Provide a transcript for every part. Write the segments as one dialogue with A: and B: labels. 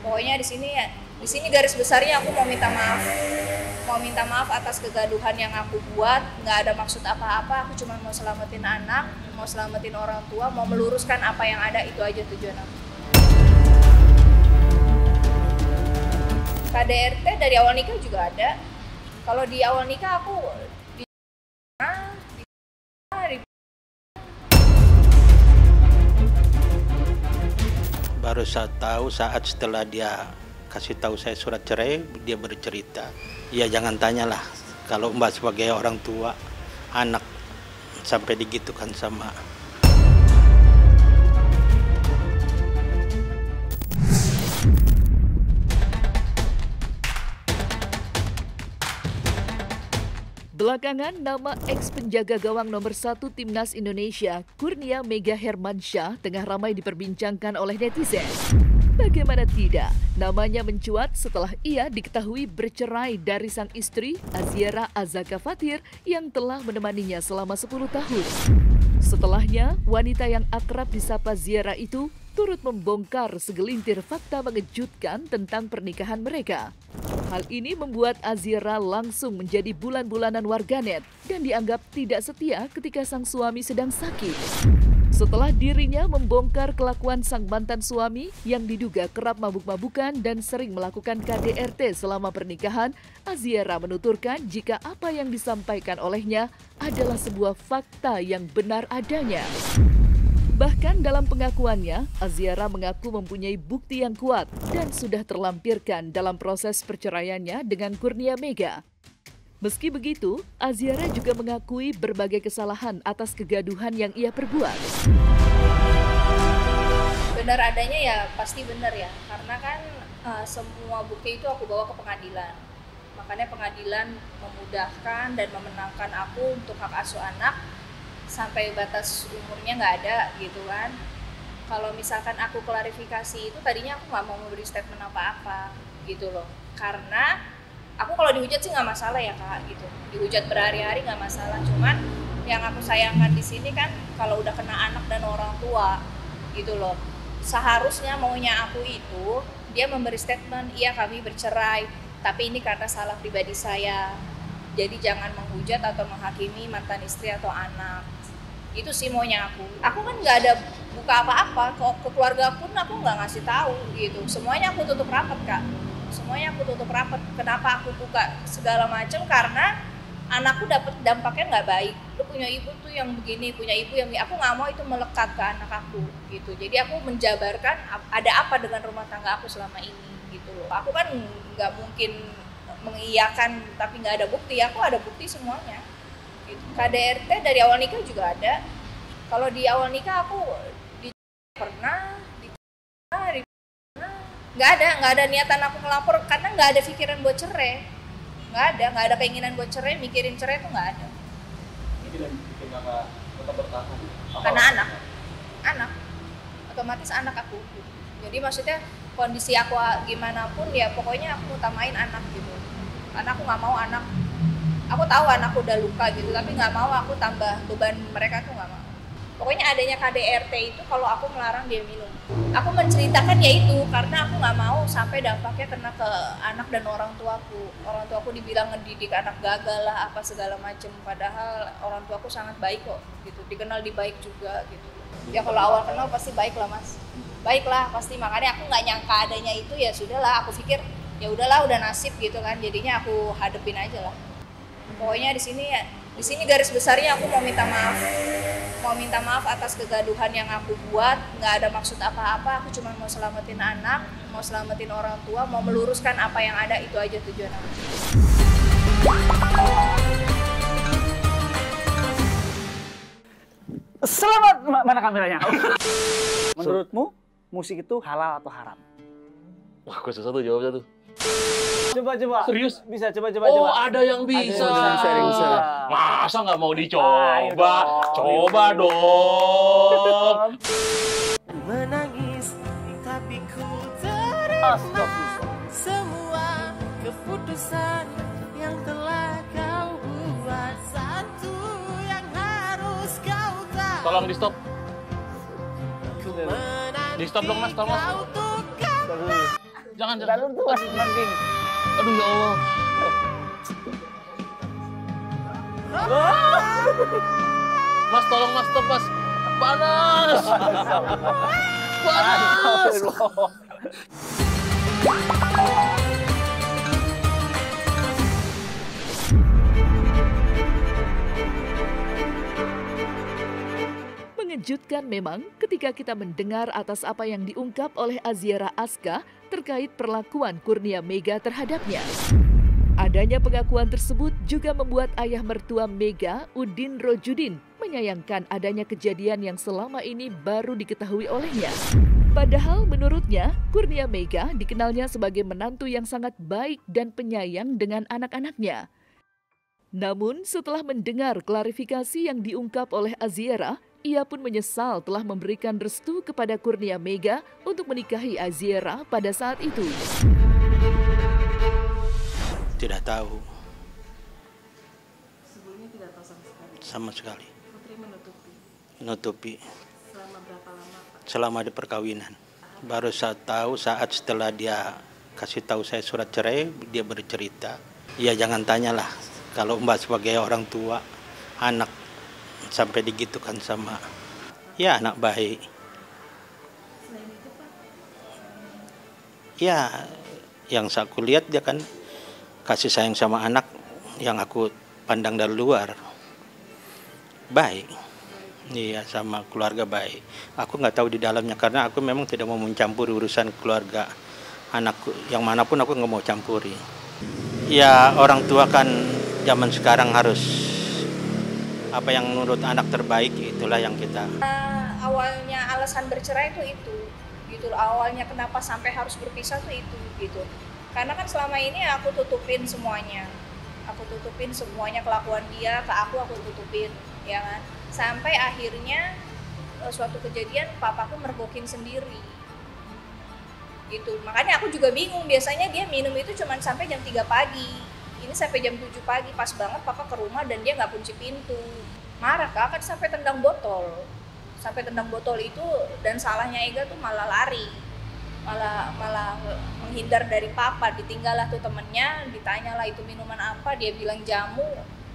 A: Pokoknya di sini garis besarnya aku mau minta maaf atas kegaduhan yang aku buat. Nggak ada maksud apa-apa, aku cuma mau selamatin anak, mau selamatin orang tua, mau meluruskan apa yang ada, itu aja tujuan aku. KDRT dari awal nikah juga ada. Kalau di awal nikah aku
B: baru saya tahu saat setelah dia kasih tahu saya surat cerai, dia bercerita. Ya jangan tanyalah kalau Mbak sebagai orang tua anak sampai digitukan sama.
C: Belakangan, nama ex-penjaga gawang nomor 1 Timnas Indonesia, Kurnia Mega Hermansyah, tengah ramai diperbincangkan oleh netizen. Bagaimana tidak, namanya mencuat setelah ia diketahui bercerai dari sang istri, Aziera Azaka Fathir, yang telah menemaninya selama 10 tahun. Setelahnya, wanita yang akrab disapa Ziera itu turut membongkar segelintir fakta mengejutkan tentang pernikahan mereka. Hal ini membuat Aziera langsung menjadi bulan-bulanan warganet dan dianggap tidak setia ketika sang suami sedang sakit. Setelah dirinya membongkar kelakuan sang mantan suami yang diduga kerap mabuk-mabukan dan sering melakukan KDRT selama pernikahan, Aziera menuturkan jika apa yang disampaikan olehnya adalah sebuah fakta yang benar adanya. Bahkan dalam pengakuannya, Aziera mengaku mempunyai bukti yang kuat dan sudah terlampirkan dalam proses perceraiannya dengan Kurnia Mega. Meski begitu, Aziera juga mengakui berbagai kesalahan atas kegaduhan yang ia perbuat.
A: Benar adanya ya pasti benar ya, karena kan semua bukti itu aku bawa ke pengadilan. Makanya pengadilan memudahkan dan memenangkan aku untuk hak asuh anak sampai batas umurnya nggak ada gitu kan. Kalau misalkan aku klarifikasi itu tadinya aku nggak mau memberi statement apa-apa gitu loh, karena aku kalau dihujat sih nggak masalah ya kak gitu, dihujat berhari-hari nggak masalah. Cuman yang aku sayangkan di sini kan kalau udah kena anak dan orang tua gitu loh, seharusnya maunya aku itu dia memberi statement, iya kami bercerai tapi ini karena salah pribadi saya, jadi jangan menghujat atau menghakimi mantan istri atau anak. Itu sih maunya aku kan nggak ada buka apa-apa ke keluarga pun, aku nggak ngasih tahu gitu, semuanya aku tutup rapat kak, semuanya aku tutup rapat. Kenapa aku buka segala macam? Karena anakku dapat dampaknya nggak baik. Lu punya ibu tuh yang begini, punya ibu yang aku nggak mau itu melekat ke anak aku gitu. Jadi aku menjabarkan ada apa dengan rumah tangga aku selama ini gitu loh. Aku kan nggak mungkin mengiyakan tapi nggak ada bukti, aku ada bukti semuanya gitu. KDRT dari awal nikah juga ada. Kalau di awal nikah aku pernah nggak ada niatan aku ngelapor karena nggak ada pikiran buat cerai, nggak ada keinginan buat cerai, mikirin cerai itu nggak ada.
D: Jadi bikin kakak tetap bertahan
A: karena anak otomatis anak aku gitu. Jadi maksudnya kondisi aku gimana pun ya pokoknya aku utamain anak gitu, karena aku nggak mau anak, aku tahu anakku udah luka gitu tapi nggak mau aku tambah beban mereka tuh, nggak mau. Pokoknya adanya KDRT itu kalau aku melarang dia minum, aku menceritakan ya itu karena aku nggak mau sampai dampaknya kena ke anak dan orang tuaku. Orang tuaku dibilang ngedidik anak gagal lah apa segala macem, padahal orang tuaku sangat baik kok gitu, dikenal di baik juga gitu. Ya kalau awal kenal pasti baik lah mas, baik lah pasti, makanya aku nggak nyangka adanya itu, ya sudahlah aku pikir ya udahlah udah nasib gitu kan, jadinya aku hadepin aja lah. Pokoknya di sini garis besarnya aku mau minta maaf atas kegaduhan yang aku buat. Nggak ada maksud apa-apa, aku cuma mau selamatin anak, mau selamatin orang tua, mau meluruskan apa yang ada, itu aja tujuan aku.
E: Selamat, mana kameranya? Menurutmu musik itu halal atau haram?
D: Wah kok susah tuh jawabnya tuh.
E: Coba.
D: Serius?
E: Bisa, coba.
D: Oh ada yang bisa.
E: Bisa.
D: Masa nggak mau dicoba?
E: Ayo dong.
D: Coba dong.
F: Menangis tapi ku terima semua keputusan yang telah kau buat. Satu yang harus kau tahu.
D: Tolong di stop.
F: Ku menanti
D: Di stop dong mas, tolong mas.
F: kau tuh karena
D: Jangan.
E: Lalu tuh masih trending.
D: Aduh ya Allah. Mas tolong mas stop mas. Panas. Panas.
C: Mengejutkan memang ketika kita mendengar atas apa yang diungkap oleh Aziera Aska terkait perlakuan Kurnia Mega terhadapnya. Adanya pengakuan tersebut juga membuat ayah mertua Mega, Udin Rojudin, menyayangkan adanya kejadian yang selama ini baru diketahui olehnya. Padahal menurutnya, Kurnia Mega dikenalnya sebagai menantu yang sangat baik dan penyayang dengan anak-anaknya. Namun setelah mendengar klarifikasi yang diungkap oleh Aziera, ia pun menyesal telah memberikan restu kepada Kurnia Mega untuk menikahi Aziera pada saat itu.
B: Tidak tahu.
G: Sebelumnya tidak tahu sama sekali.
B: Sama sekali.
G: Putri
B: Menutupi.
G: selama berapa lama, Pak?
B: Selama di perkawinan. Baru saya tahu saat setelah dia kasih tahu saya surat cerai, dia bercerita. Ya jangan tanyalah. Kalau Mbak sebagai orang tua, anak sampai digitukan sama ya anak baik.
G: Selain itu, Pak?
B: Ya yang aku lihat dia kan kasih sayang sama anak yang aku pandang dari luar. Baik. Iya sama keluarga baik. Aku nggak tahu di dalamnya karena aku memang tidak mau mencampuri urusan keluarga anakku. Yang manapun aku nggak mau campuri. Ya orang tua kan zaman sekarang harus apa yang menurut anak terbaik, itulah yang kita.
A: Awalnya alasan bercerai itu gitu. Awalnya kenapa sampai harus berpisah tuh itu gitu. Karena kan selama ini aku tutupin semuanya. Aku tutupin semuanya kelakuan dia ke aku tutupin, ya kan. Sampai akhirnya suatu kejadian papaku mergokin sendiri. Gitu. Makanya aku juga bingung, biasanya dia minum itu cuma sampai jam 3 pagi. Ini sampai jam 7 pagi, pas banget papa ke rumah dan dia nggak kunci pintu. Marah Kak, kan sampai tendang botol. Sampai tendang botol itu, dan salahnya Ega tuh malah lari. Malah menghindar dari papa. Ditinggal lah tuh temennya, ditanyalah itu minuman apa, dia bilang jamu.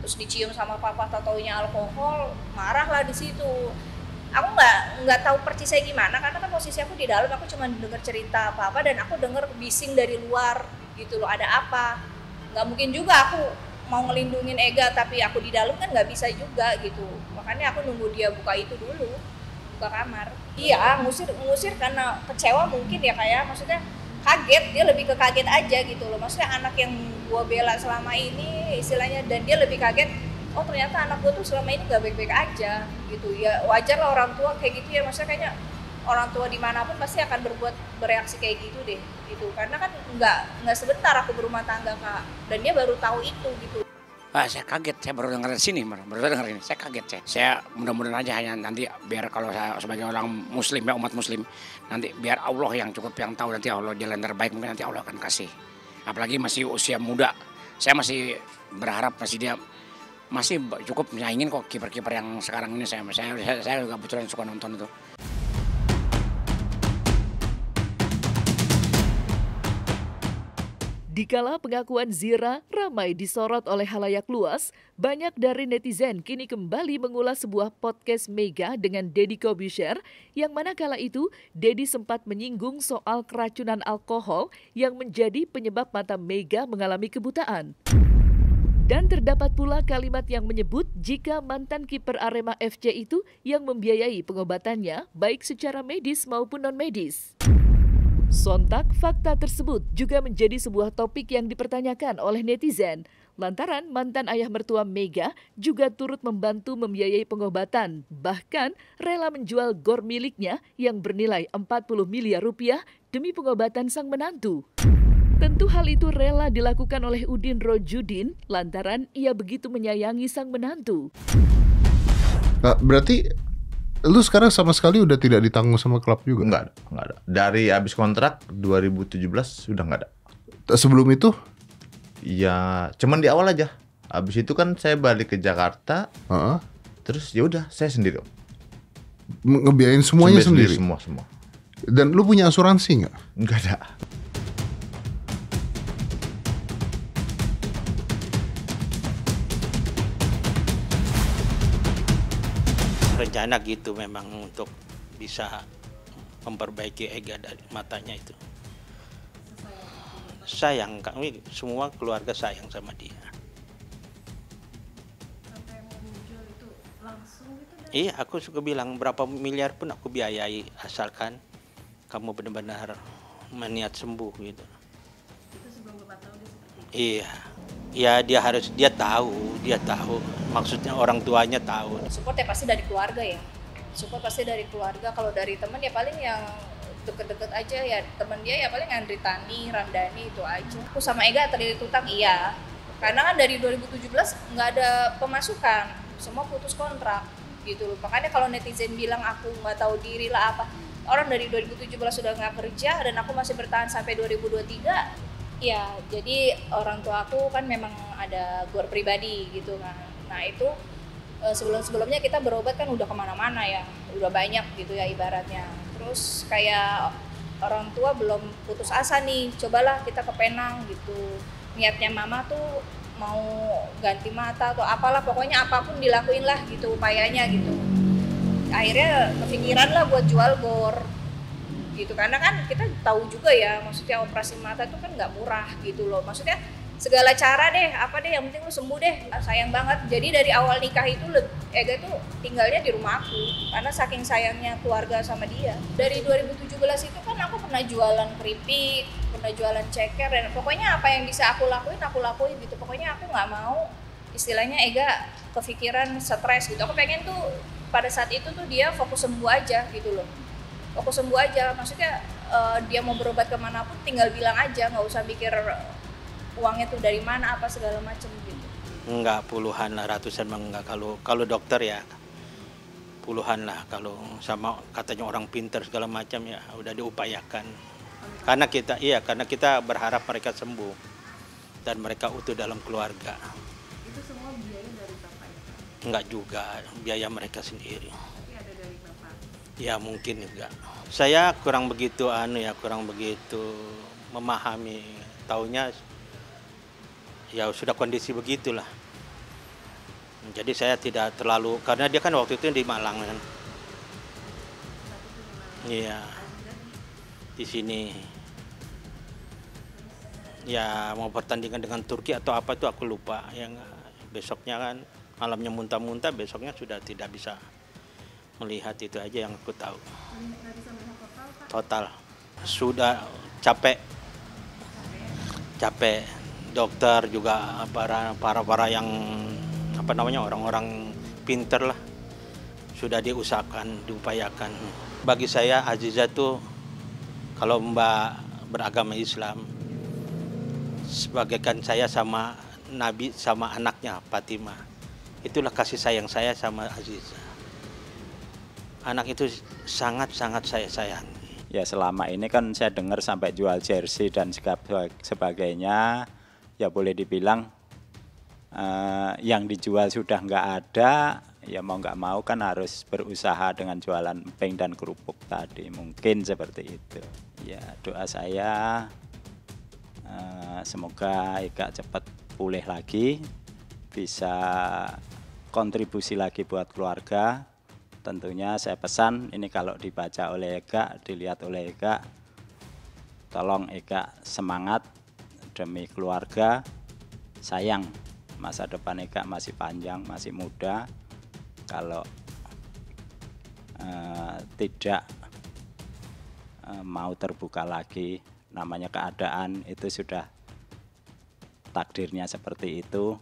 A: Terus dicium sama papa, taunya alkohol, marah lah di situ. Aku nggak tahu persisnya gimana, karena kan posisi aku di dalam, aku cuma dengar cerita apa dan aku dengar bising dari luar gitu loh, ada apa. Nggak mungkin juga aku mau ngelindungin Ega tapi aku di dalam kan nggak bisa juga gitu. Makanya aku nunggu dia buka itu dulu, buka kamar. Iya, ngusir karena kecewa mungkin ya kayak, maksudnya kaget, dia lebih ke kaget aja gitu loh. Maksudnya anak yang gua bela selama ini istilahnya, dan dia lebih kaget, oh ternyata anak gua tuh selama ini nggak baik-baik aja gitu. Ya wajar lah orang tua kayak gitu ya, maksudnya kayaknya orang tua dimanapun pasti akan bereaksi kayak gitu deh gitu, karena kan nggak sebentar aku berumah tangga Kak, dan dia baru tahu itu gitu.
H: Saya kaget, saya baru dengar di sini, baru dengar ini, saya kaget. Saya mudah-mudahan aja hanya nanti biar kalau saya sebagai orang muslim ya, umat muslim, nanti biar Allah yang cukup yang tahu, nanti Allah jalan terbaik mungkin nanti Allah akan kasih. Apalagi masih usia muda, saya masih berharap dia masih cukup menyaingin kok kiper-kiper yang sekarang ini. Saya juga betulan suka nonton itu.
C: Dikala pengakuan Zira ramai disorot oleh halayak luas, banyak dari netizen kini kembali mengulas sebuah podcast Mega dengan Deddy Corbuzier, yang mana kala itu Deddy sempat menyinggung soal keracunan alkohol yang menjadi penyebab mata Mega mengalami kebutaan. Dan terdapat pula kalimat yang menyebut jika mantan kiper Arema FC itu yang membiayai pengobatannya baik secara medis maupun non-medis. Sontak fakta tersebut juga menjadi sebuah topik yang dipertanyakan oleh netizen, lantaran mantan ayah mertua Mega juga turut membantu membiayai pengobatan, bahkan rela menjual gor miliknya yang bernilai 40 miliar rupiah demi pengobatan sang menantu. Tentu hal itu rela dilakukan oleh Udin Rojudin lantaran ia begitu menyayangi sang menantu.
I: Berarti lu sekarang sama sekali udah tidak ditanggung sama klub juga?
J: Enggak ada. Dari habis kontrak 2017 sudah enggak ada.
I: Sebelum itu?
J: Ya, cuman di awal aja. Habis itu kan saya balik ke Jakarta. Terus ya udah, saya sendiri.
I: Ngebiayain semuanya sendiri?
J: Semua.
I: Dan lu punya asuransi nggak?
J: Enggak ada.
B: rencana gitu memang untuk bisa memperbaiki Ega dari matanya itu. Sayang, kami semua keluarga sayang sama dia.
G: Sampai mau muncul itu langsung gitu?
B: Iya, aku suka bilang berapa miliar pun aku biayai asalkan kamu benar-benar meniat sembuh gitu.
G: Itu sebelum Bapak tahu dia seperti itu?
B: Iya, ya dia tahu, maksudnya orang tuanya tahu.
A: Support ya pasti dari keluarga ya. Support pasti dari keluarga. Kalau dari teman ya paling yang deket-deket aja ya, teman dia ya paling Andri Tani, Ramdhani itu aja. Aku sama Ega terlilit utang iya. Karena kan dari 2017 nggak ada pemasukan, semua putus kontrak gitu loh. Makanya kalau netizen bilang aku nggak tahu diri lah apa, orang dari 2017 sudah nggak kerja dan aku masih bertahan sampai 2023. Ya, jadi orang tua aku kan memang ada gor pribadi gitu kan. Nah itu sebelum-sebelumnya kita berobat kan udah kemana-mana ya, udah banyak gitu ya ibaratnya. Terus kayak orang tua belum putus asa nih, cobalah kita ke Penang gitu. Niatnya mama tuh mau ganti mata atau apalah, pokoknya apapun dilakuin lah gitu upayanya gitu. Akhirnya kepikiran lah buat jual gor gitu, karena kan kita tahu juga ya, maksudnya operasi mata itu kan nggak murah gitu loh, maksudnya segala cara deh, apa deh yang penting lu sembuh deh. Sayang banget, jadi dari awal nikah itu Ega tuh tinggalnya di rumah aku karena saking sayangnya keluarga sama dia. Dari 2017 itu kan aku pernah jualan keripik, pernah jualan ceker, dan pokoknya apa yang bisa aku lakuin gitu. Pokoknya aku nggak mau istilahnya Ega kepikiran stres gitu. Aku pengen tuh pada saat itu tuh dia fokus sembuh aja gitu loh. Fokus sembuh aja, maksudnya dia mau berobat kemanapun tinggal bilang aja, nggak usah mikir uangnya tuh dari mana apa segala macam gitu.
B: Enggak, puluhan lah, ratusan enggak. Kalau dokter ya puluhan lah, kalau sama katanya orang pintar segala macam ya udah diupayakan. Karena kita berharap mereka sembuh dan mereka utuh dalam keluarga.
G: Itu semua biaya dari Bapak ya?
B: Enggak juga, biaya mereka sendiri.
G: Tapi ada dari Bapak?
B: Ya mungkin juga. Saya kurang begitu memahami, taunya ya sudah kondisi begitulah. Jadi saya tidak terlalu, karena dia kan waktu itu di Malang kan. Iya. Di sini. Ya mau pertandingan dengan Turki atau apa itu aku lupa. Yang besoknya kan malamnya muntah-muntah, besoknya sudah tidak bisa melihat, itu aja yang aku tahu.
G: Nggak bisa melihat total, Pak?
B: Total. Sudah capek. Dokter juga para yang orang-orang pinter lah sudah diusahakan, diupayakan. Bagi saya Aziza tuh kalau Mbak beragama Islam sebagaikan saya sama Nabi sama anaknya Fatimah. Itulah kasih sayang saya sama Aziza. Anak itu sangat-sangat saya sayangi.
K: Ya selama ini kan saya dengar sampai jual jersey dan sebagainya. Ya boleh dibilang yang dijual sudah nggak ada, ya mau nggak mau kan harus berusaha dengan jualan emping dan kerupuk tadi, mungkin seperti itu. Ya doa saya semoga Ega cepat pulih lagi, bisa kontribusi lagi buat keluarga. Tentunya saya pesan ini kalau dibaca oleh Ega, dilihat oleh Ega, tolong Ega semangat demi keluarga. Sayang masa depan Ega masih panjang, masih muda. Kalau tidak mau terbuka lagi, namanya keadaan itu sudah takdirnya seperti itu.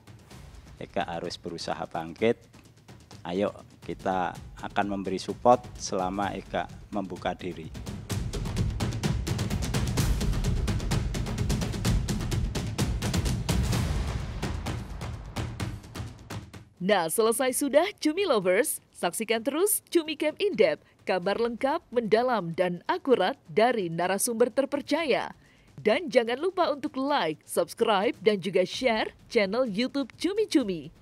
K: Ega harus berusaha bangkit. Ayo kita akan memberi support selama Ega membuka diri.
C: Nah, selesai sudah Cumi Lovers. Saksikan terus Cumi Camp In-Depth, kabar lengkap, mendalam, dan akurat dari narasumber terpercaya. Dan jangan lupa untuk like, subscribe, dan juga share channel YouTube Cumi Cumi.